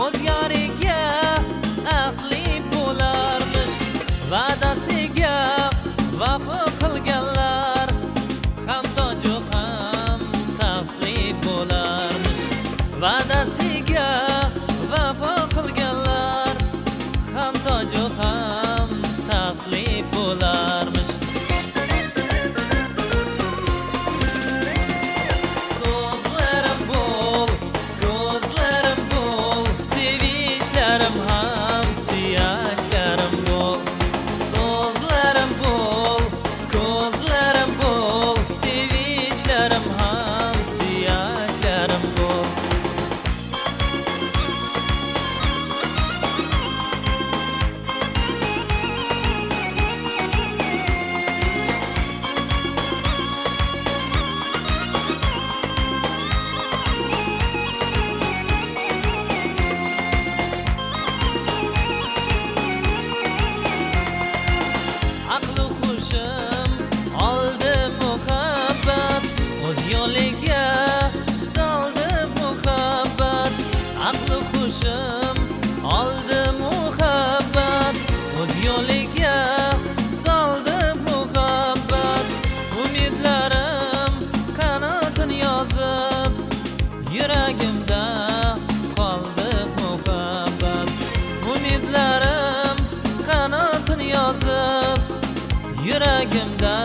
o'z yoriga aqli bo'larmish. Va'dasiga vafo qilganlar ham toju ham taxtli bo'larmish. Va'dasiga vafo qilganlar ham toju ham taxtli bo'larmish. So'zlarim bo'l, ko'zlarim bo'l, sevinchlarim ham suyanchlarim bo'l. So'zlarim bo'l, ko'zlarim bo'l, sevinchlarim ham suyanchlarim bo'l. Aqlu hushim oldi muhabbat, o'z yo'liga soldi muhabbat. Aqlu hushim oldi muhabbat, o'z yo'liga soldi muhabbat. Umidlarim qanotini yozib, yuragimda qoldi muhabbat. Umidlarim qanotini yozib, yuragimda